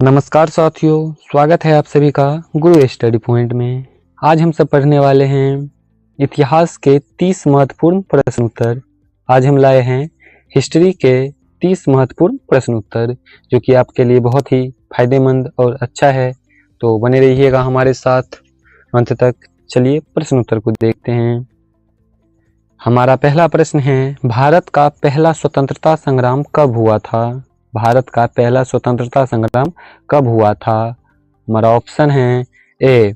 नमस्कार साथियों, स्वागत है आप सभी का गुरु स्टडी पॉइंट में। आज हम सब पढ़ने वाले हैं इतिहास के 30 महत्वपूर्ण प्रश्न उत्तर। आज हम लाए हैं हिस्ट्री के 30 महत्वपूर्ण प्रश्न उत्तर, जो कि आपके लिए बहुत ही फायदेमंद और अच्छा है। तो बने रहिएगा हमारे साथ अंत तक। चलिए प्रश्न उत्तर को देखते हैं। हमारा पहला प्रश्न है, भारत का पहला स्वतंत्रता संग्राम कब हुआ था? भारत का पहला स्वतंत्रता संग्राम कब हुआ था? हमारा ऑप्शन है ए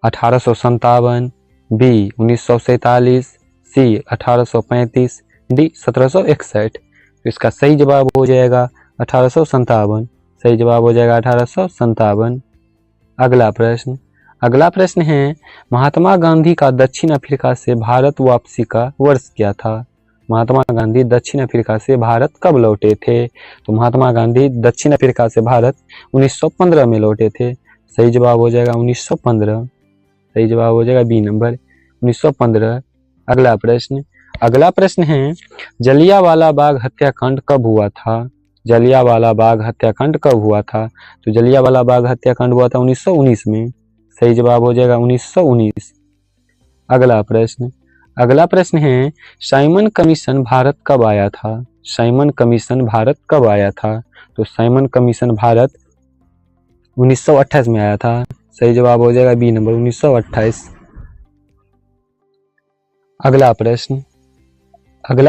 1857, बी 1947, सी 1835, डी 1761। तो इसका सही जवाब हो जाएगा 1857। सही जवाब हो जाएगा 1857। अगला प्रश्न है, महात्मा गांधी का दक्षिण अफ्रीका से भारत वापसी का वर्ष क्या था? महात्मा गांधी दक्षिण अफ्रीका से भारत कब लौटे थे? तो महात्मा गांधी दक्षिण अफ्रीका से भारत 1915 में लौटे थे। सही जवाब हो जाएगा 1915। सही जवाब हो जाएगा बी नंबर 1915। अगला प्रश्न है, जलियांवाला बाग हत्याकांड कब हुआ था? जलियांवाला बाग हत्याकांड कब हुआ था? तो जलियांवाला बाग हत्याकांड हुआ था 1919 में। सही जवाब हो जाएगा 1919। अगला प्रश्न है, साइमन कमीशन भारत कब आया था? साइमन कमीशन भारत कब आया था? तो साइमन कमीशन भारत 1928 में आया था। सही जवाब हो जाएगा बी नंबर 1928। अगला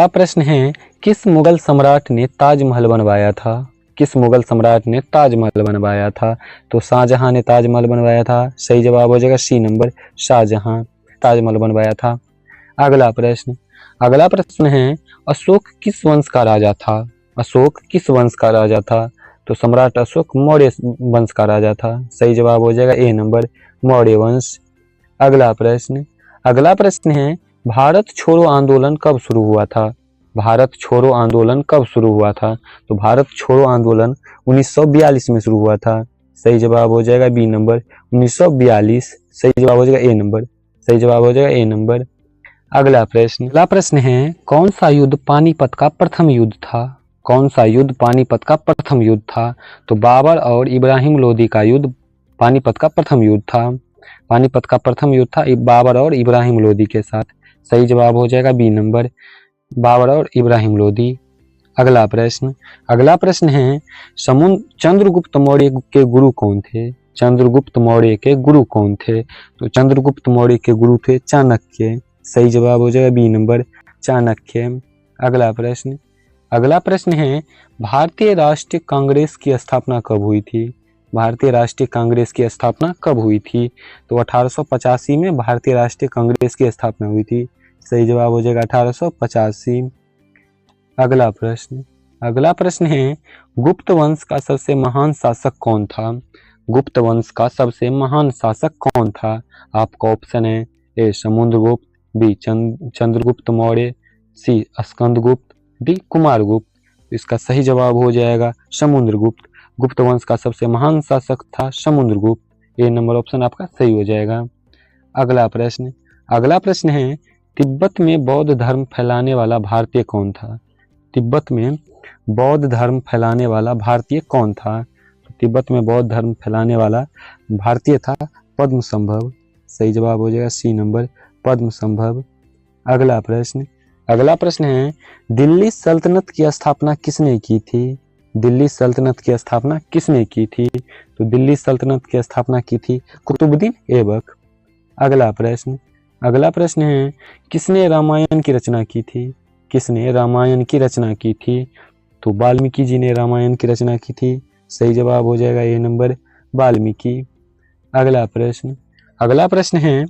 प्रश्न है, किस मुगल सम्राट ने ताजमहल बनवाया था? किस मुगल सम्राट ने ताजमहल बनवाया था? तो शाहजहां ने ताजमहल बनवाया था। सही जवाब हो जाएगा सी नंबर, शाहजहां ताजमहल बनवाया था। अगला प्रश्न है, अशोक किस वंश का राजा था? अशोक किस वंश का राजा था? तो सम्राट अशोक मौर्य वंश का राजा था। सही जवाब हो जाएगा ए नंबर, मौर्य वंश। अगला प्रश्न है, भारत छोड़ो आंदोलन कब शुरू हुआ था? भारत छोड़ो आंदोलन कब शुरू हुआ था? तो भारत छोड़ो आंदोलन 1942 में शुरू हुआ था। सही जवाब हो जाएगा बी नंबर 1942। सही जवाब हो जाएगा ए नंबर। सही जवाब हो जाएगा ए नंबर। अगला प्रश्न है, कौन सा युद्ध पानीपत का प्रथम युद्ध था? कौन सा युद्ध पानीपत का प्रथम युद्ध था? तो बाबर और इब्राहिम लोदी का युद्ध पानीपत का प्रथम युद्ध था। पानीपत का प्रथम युद्ध था बाबर और इब्राहिम लोदी के साथ। सही जवाब हो जाएगा बी नंबर, बाबर और इब्राहिम लोदी। अगला प्रश्न है, चंद्रगुप्त मौर्य के गुरु कौन थे? चंद्रगुप्त मौर्य के गुरु कौन थे? तो चंद्रगुप्त मौर्य के गुरु थे चाणक्य। सही जवाब हो जाएगा बी नंबर, चाणक्य। अगला प्रश्न है, भारतीय राष्ट्रीय कांग्रेस की स्थापना कब हुई थी? भारतीय राष्ट्रीय कांग्रेस की स्थापना कब हुई थी? तो 1885 में भारतीय राष्ट्रीय कांग्रेस की स्थापना हुई थी। सही जवाब हो जाएगा 1885। अगला प्रश्न है, गुप्त वंश का सबसे महान शासक कौन था? गुप्त वंश का सबसे महान शासक कौन था? आपका ऑप्शन है ए समुद्रगुप्त, बी चंद्रगुप्त मौर्य, सी स्कंदगुप्त, डी कुमारगुप्त। इसका सही जवाब हो जाएगा समुद्रगुप्त। गुप्त वंश का सबसे महान शासक था समुद्रगुप्त। ए नंबर ऑप्शन आपका सही हो जाएगा। अगला प्रश्न है, तिब्बत में बौद्ध धर्म फैलाने वाला भारतीय कौन था? तिब्बत में बौद्ध धर्म फैलाने वाला भारतीय कौन था? तो तिब्बत में बौद्ध धर्म फैलाने वाला भारतीय था पद्मसंभव। सही जवाब हो जाएगा सी नंबर, पद्मसंभव। अगला प्रश्न है, दिल्ली सल्तनत की स्थापना किसने की थी? दिल्ली सल्तनत की स्थापना किसने की थी? तो दिल्ली सल्तनत की स्थापना की थी कुतुबुद्दीन ऐबक। अगला प्रश्न है, किसने रामायण की रचना की थी? किसने रामायण की रचना की थी? तो वाल्मीकि जी ने रामायण की रचना की थी। सही जवाब हो जाएगा ए नंबर, वाल्मीकि। अगला प्रश्न है,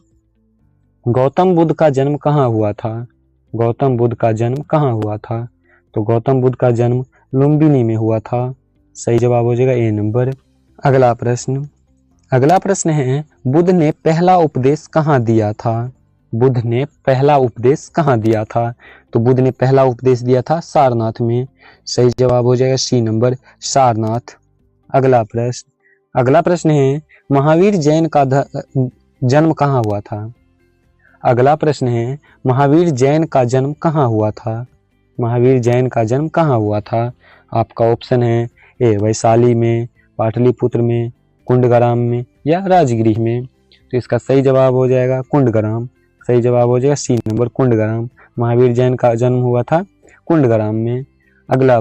गौतम बुद्ध का जन्म कहाँ हुआ था? गौतम बुद्ध का जन्म कहाँ हुआ था? तो गौतम बुद्ध का जन्म लुम्बिनी में हुआ था। सही जवाब हो जाएगा ए नंबर। अगला प्रश्न है, बुद्ध ने पहला उपदेश कहाँ दिया था? बुद्ध ने पहला उपदेश कहाँ दिया था? तो बुद्ध ने पहला उपदेश दिया था सारनाथ में। सही जवाब हो जाएगा सी नंबर, सारनाथ। अगला प्रश्न है, महावीर जैन का जन्म कहाँ हुआ था? अगला प्रश्न है, महावीर जैन का जन्म कहाँ हुआ था? महावीर जैन का जन्म कहाँ हुआ था? आपका ऑप्शन है ए वैशाली में, पाटलिपुत्र में, कुंडग्राम में या राजगृह में। तो इसका सही जवाब हो जाएगा कुंडग्राम। सही जवाब हो जाएगा सी नंबर कुंडग्राम। महावीर जैन का जन्म हुआ था कुंडग्राम में। अगला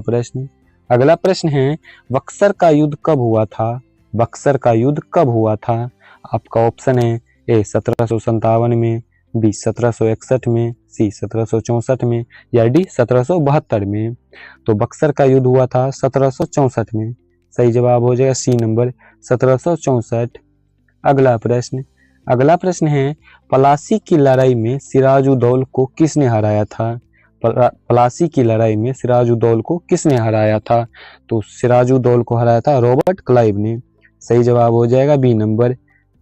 प्रश्न है बक्सर का युद्ध कब हुआ था? बक्सर का युद्ध कब हुआ था? आपका ऑप्शन है ए 1757 में, बी 1761 में, सी 1764 में या डी 1772 में। तो बक्सर का युद्ध हुआ था 1764 में। सही जवाब हो जाएगा सी नंबर 1764। अगला प्रश्न है पलासी की लड़ाई में सिराजुद्दौला को किसने हराया था? पलासी की लड़ाई में सिराजुद्दौला को किसने हराया था? तो सिराजुद्दौला को हराया था रॉबर्ट क्लाइव ने। सही जवाब हो जाएगा बी नंबर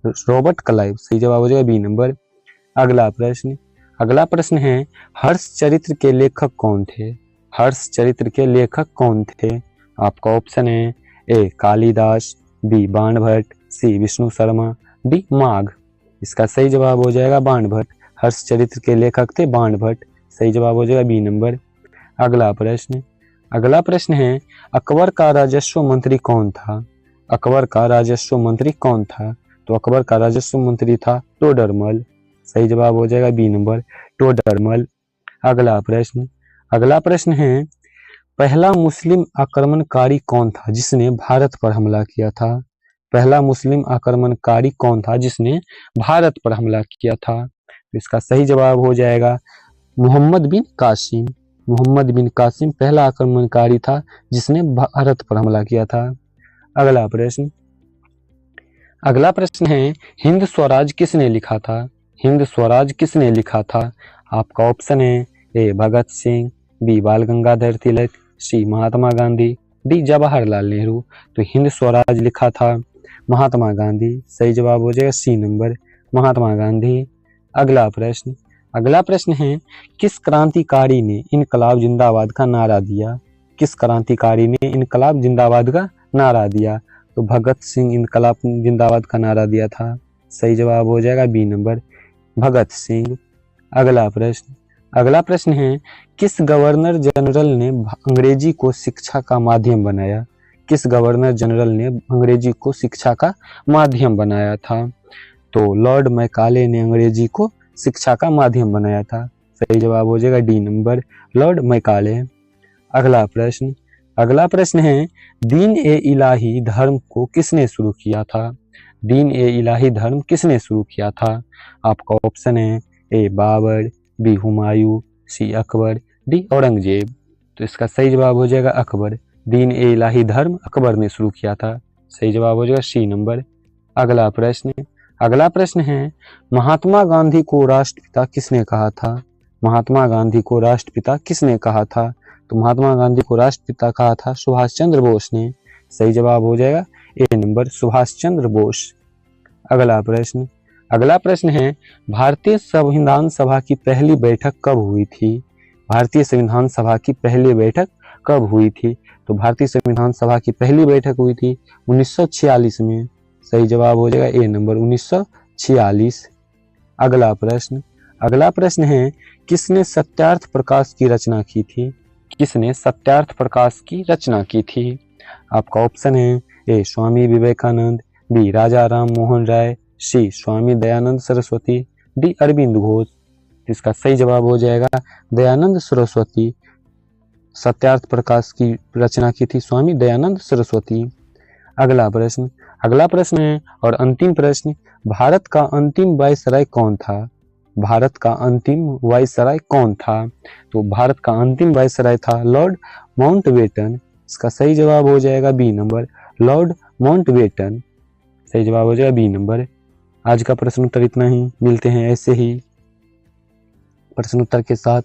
रॉबर्ट क्लाइव। सही जवाब हो जाएगा बी नंबर। अगला प्रश्न है हर्ष चरित्र के लेखक कौन थे? हर्ष चरित्र के लेखक कौन थे? आपका ऑप्शन है ए कालिदास, बी बाणभट्ट, सी विष्णु शर्मा, डी माघ। इसका सही जवाब हो जाएगा बाणभट्ट। हर्ष चरित्र के लेखक थे बाणभट्ट। सही जवाब हो जाएगा बी नंबर। अगला प्रश्न है अकबर का राजस्व मंत्री कौन था? अकबर का राजस्व मंत्री कौन था? तो अकबर का राजस्व मंत्री था टोडरमल। सही जवाब हो जाएगा बी नंबर टोडरमल। अगला प्रश्न है पहला मुस्लिम आक्रमणकारी कौन था जिसने भारत पर हमला किया था? पहला मुस्लिम आक्रमणकारी कौन था जिसने भारत पर हमला किया था? तो इसका सही जवाब हो जाएगा मोहम्मद बिन कासिम। मोहम्मद बिन कासिम पहला आक्रमणकारी था जिसने भारत पर हमला किया था। अगला प्रश्न है हिंद स्वराज किसने लिखा था? हिंद स्वराज किसने लिखा था? आपका ऑप्शन है ए भगत सिंह, बी बाल गंगाधर तिलक, सी महात्मा गांधी, डी जवाहरलाल नेहरू। तो हिंद स्वराज लिखा था महात्मा गांधी। सही जवाब हो जाएगा सी नंबर महात्मा गांधी। अगला प्रश्न है किस क्रांतिकारी ने इनकलाब जिंदाबाद का नारा दिया? किस क्रांतिकारी ने इनकलाब जिंदाबाद का नारा दिया? तो भगत सिंह इनकलाब जिंदाबाद का नारा दिया था। सही जवाब हो जाएगा बी नंबर भगत सिंह। अगला प्रश्न है किस गवर्नर जनरल ने अंग्रेजी को शिक्षा का माध्यम बनाया? किस गवर्नर जनरल ने अंग्रेजी को शिक्षा का माध्यम बनाया था? तो लॉर्ड मैकाले ने अंग्रेजी को शिक्षा का माध्यम बनाया था। सही जवाब हो जाएगा डी नंबर लॉर्ड मैकाले। अगला प्रश्न है दीन ए इलाही धर्म को किसने शुरू किया था? दीन ए इलाही धर्म किसने शुरू किया था? आपका ऑप्शन है ए बाबर, बी हुमायूं, सी अकबर, डी औरंगजेब। तो इसका सही जवाब हो जाएगा अकबर। दीन ए इलाही धर्म अकबर ने शुरू किया था। सही जवाब हो जाएगा सी नंबर। अगला प्रश्न है महात्मा गांधी को राष्ट्रपिता किसने कहा था? महात्मा गांधी को राष्ट्रपिता किसने कहा था? तो महात्मा गांधी को राष्ट्रपिता कहा था सुभाष चंद्र बोस ने। सही जवाब हो जाएगा ए नंबर सुभाष चंद्र बोस। अगला प्रश्न है भारतीय संविधान सभा की पहली बैठक कब हुई थी? भारतीय संविधान सभा की पहली बैठक कब हुई थी? तो भारतीय संविधान सभा की पहली बैठक हुई थी 1946 में। सही जवाब हो जाएगा ए नंबर 1946। अगला प्रश्न है किसने सत्यार्थ प्रकाश की रचना की थी? किसने सत्यार्थ प्रकाश की रचना की थी? आपका ऑप्शन है ए स्वामी विवेकानंद, बी राजा राम मोहन राय, सी स्वामी दयानंद सरस्वती, डी अरविंद घोष। इसका सही जवाब हो जाएगा दयानंद सरस्वती। सत्यार्थ प्रकाश की रचना की थी स्वामी दयानंद सरस्वती। अगला प्रश्न है और अंतिम प्रश्न भारत का अंतिम वायसराय कौन था? भारत का अंतिम वायसराय कौन था? तो भारत का अंतिम वायसराय था लॉर्ड माउंटबेटन। इसका सही जवाब हो जाएगा बी नंबर लॉर्ड माउंटबेटन। सही जवाब हो जाएगा बी नंबर। आज का प्रश्न उत्तर इतना ही। मिलते हैं ऐसे ही प्रश्न उत्तर के साथ।